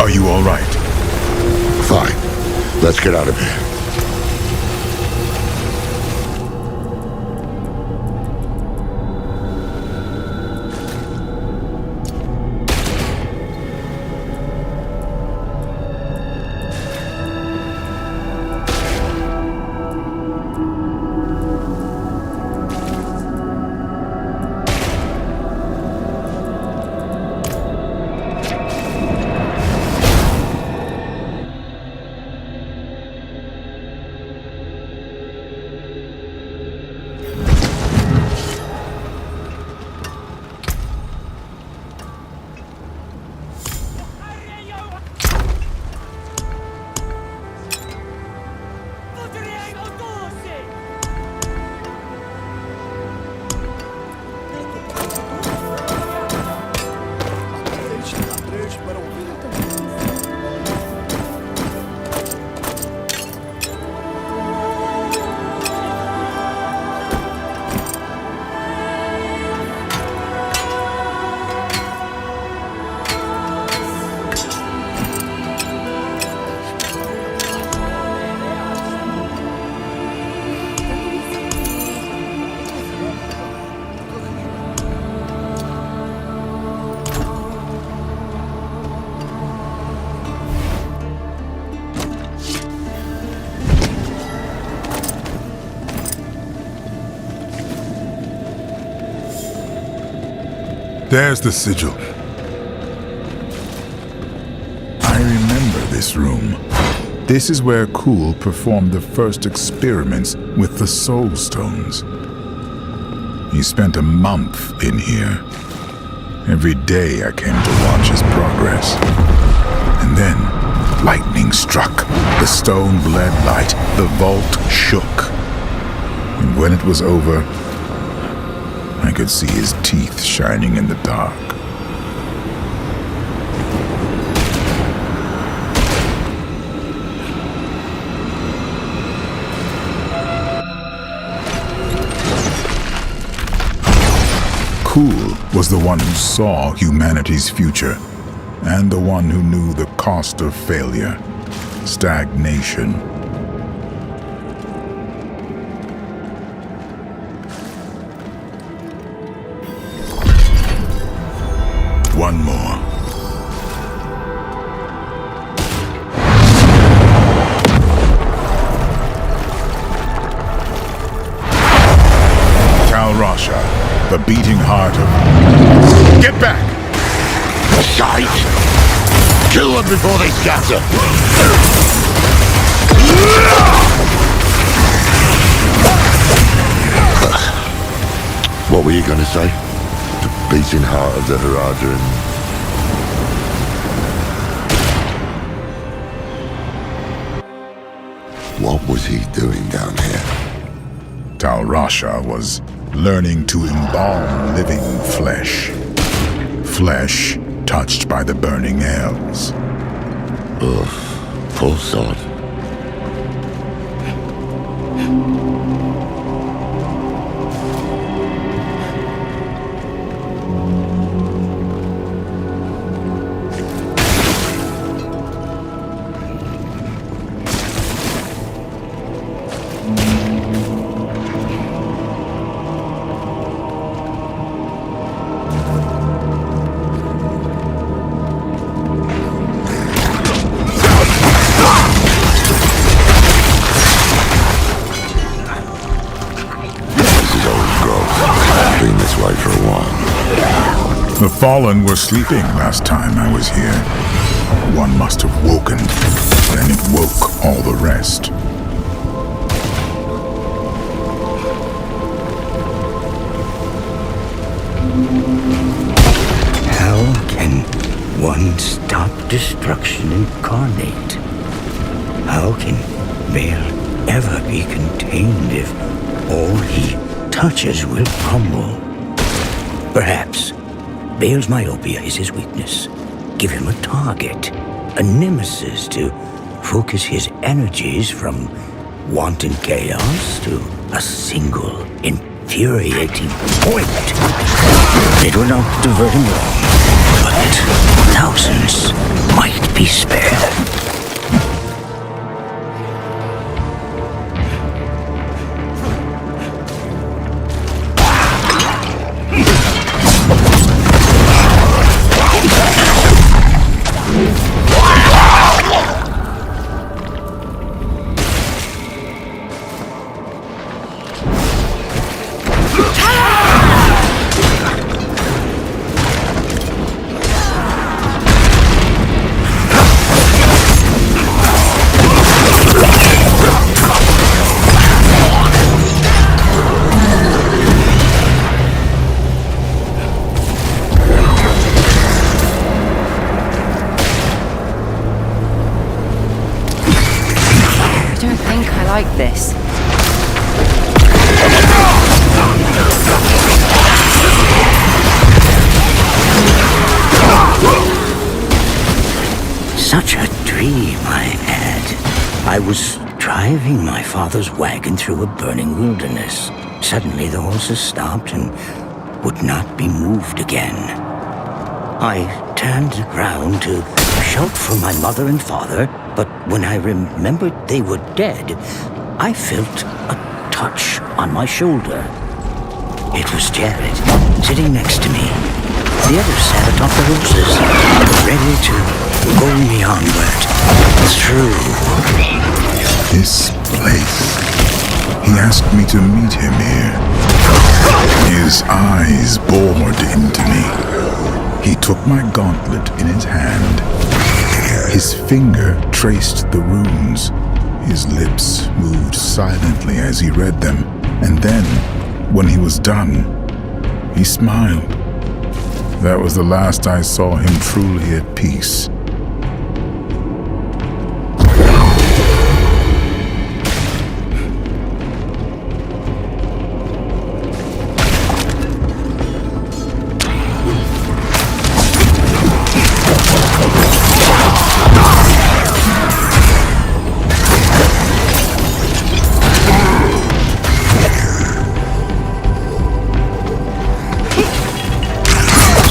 Are you all right? Fine. Let's get out of here. There's the sigil. I remember this room. This is where Kuhl performed the first experiments with the Soul Stones. He spent a month in here. Every day I came to watch his progress. And then, lightning struck. The stone bled light. The vault shook. And when it was over, I could see his teeth shining in the dark. Kuhl was the one who saw humanity's future, and the one who knew the cost of failure, stagnation. One more. Tal Rasha, the beating heart of... Get back! Shite! Kill them before they scatter! What were you gonna say? The beating heart of the Haradrim. What was he doing down here? Tal Rasha was learning to embalm living flesh. Flesh touched by the burning hells. Ugh, poor sod. like for a while. The Fallen were sleeping last time I was here. One must have woken, and it woke all the rest. How can one stop destruction incarnate? How can Baal ever be contained if all he touches will crumble? Perhaps Baal's myopia is his weakness. Give him a target, a nemesis to focus his energies from wanton chaos to a single infuriating point. It will not divert him long, but thousands might be spared. Like this. Such a dream I had. I was driving my father's wagon through a burning wilderness. Suddenly the horses stopped and would not be moved again. I turned around to shout for my mother and father, but when I remembered they were dead, I felt a touch on my shoulder. It was Jared, sitting next to me. The others sat atop the horses, ready to go me onward, through. This place. He asked me to meet him here. His eyes bored into me. He took my gauntlet in his hand. His finger traced the runes. His lips moved silently as he read them. And then, when he was done, he smiled. That was the last I saw him truly at peace.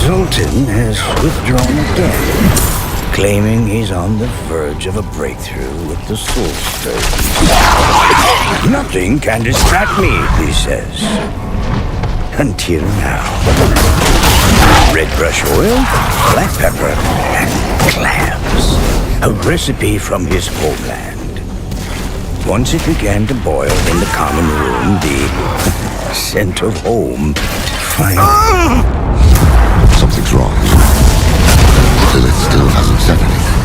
Zoltan has withdrawn again, claiming he's on the verge of a breakthrough with the Soul Stones. Nothing can distract me, he says. Until now. Red brush oil, black pepper, and clams. A recipe from his homeland. Once it began to boil in the common room, the scent of home finally... Something's wrong. Lilith still hasn't said anything.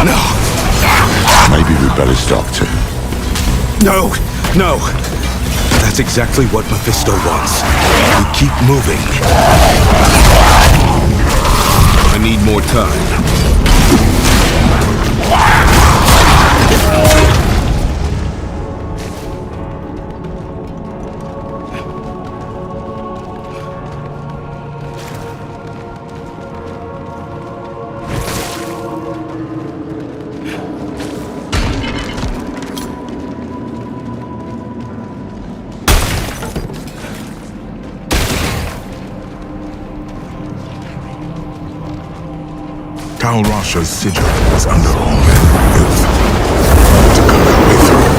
No! Maybe we'd better stop too. No! No! That's exactly what Mephisto wants. We keep moving. I need more time. Tal Rasha's sigil is under all that filth. To cut our way through.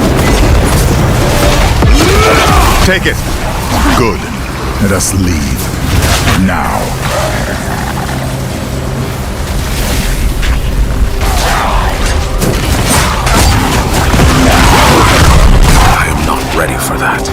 Take it! Good. Let us leave. Now. I am not ready for that.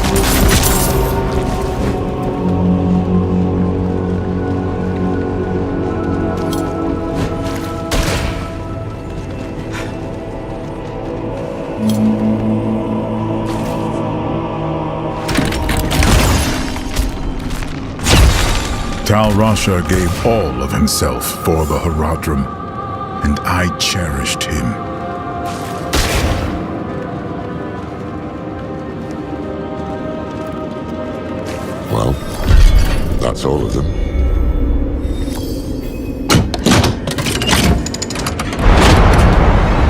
Tal Rasha gave all of himself for the Horadrim, and I cherished him. Well, that's all of them.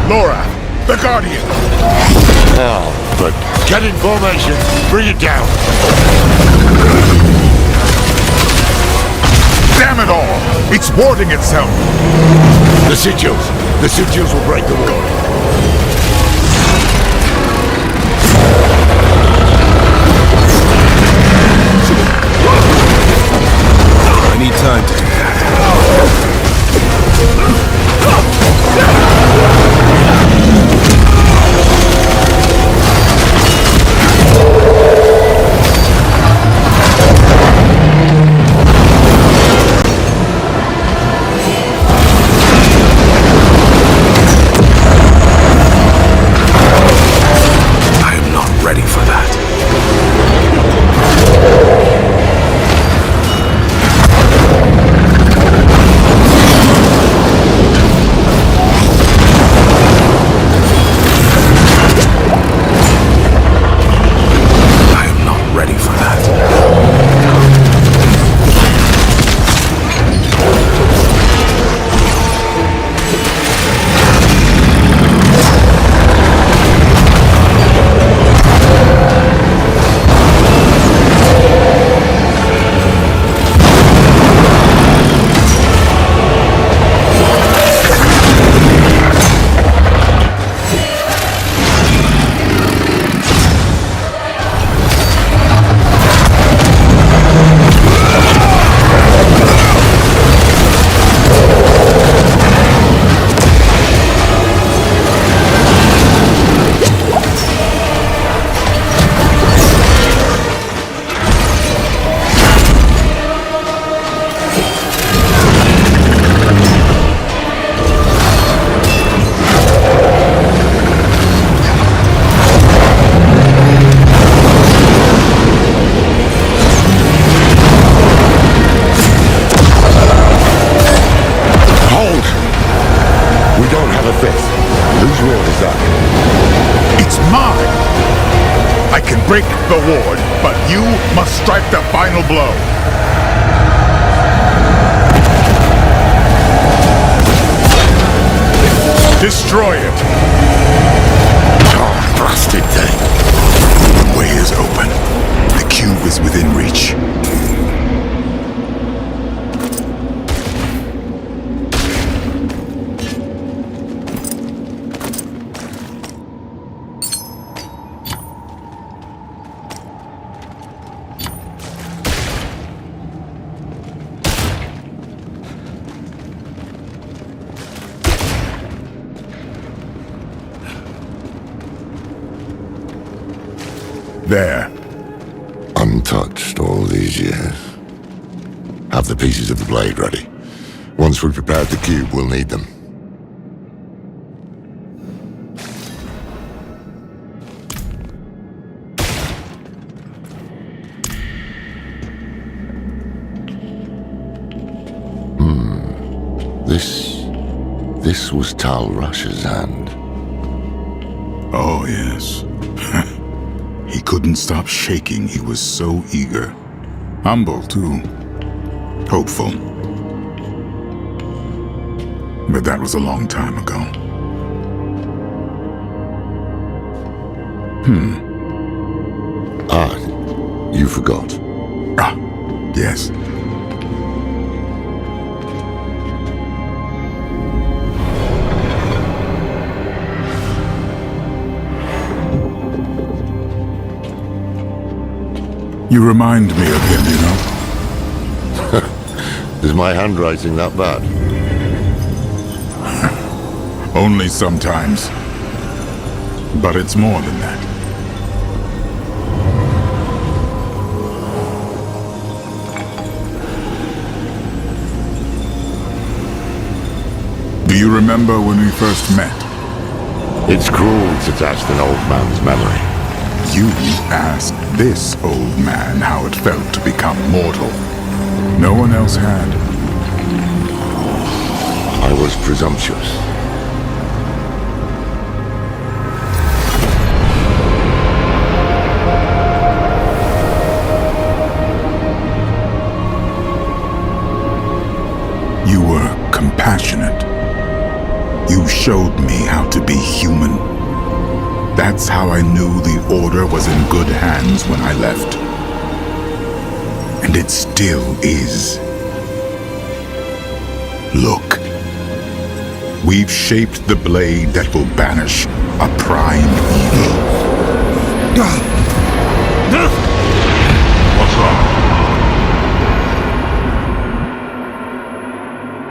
Laura, the Guardian! Oh, but get in formation. Bring it down. Damn it all! It's warding itself! The sigils will break the wall. I need time to do that. Break the ward, but you must strike the final blow. Destroy it. Oh, blasted thing. The way is open. The cube is within reach. There. Untouched all these years. Have the pieces of the blade ready. Once we've prepared the cube, we'll need them. This was Tal Rasha's hand. Oh, yes. He couldn't stop shaking. He was so eager. Humble, too. Hopeful. But that was a long time ago. Ah, you forgot. Ah, yes. You remind me of him, you know? Is my handwriting that bad? Only sometimes. But it's more than that. Do you remember when we first met? It's cruel to test an old man's memory. You asked this old man how it felt to become mortal. No one else had. I was presumptuous. You were compassionate. You showed me how to be human. That's how I knew the Order was in good hands when I left. And it still is. Look. We've shaped the blade that will banish a prime evil.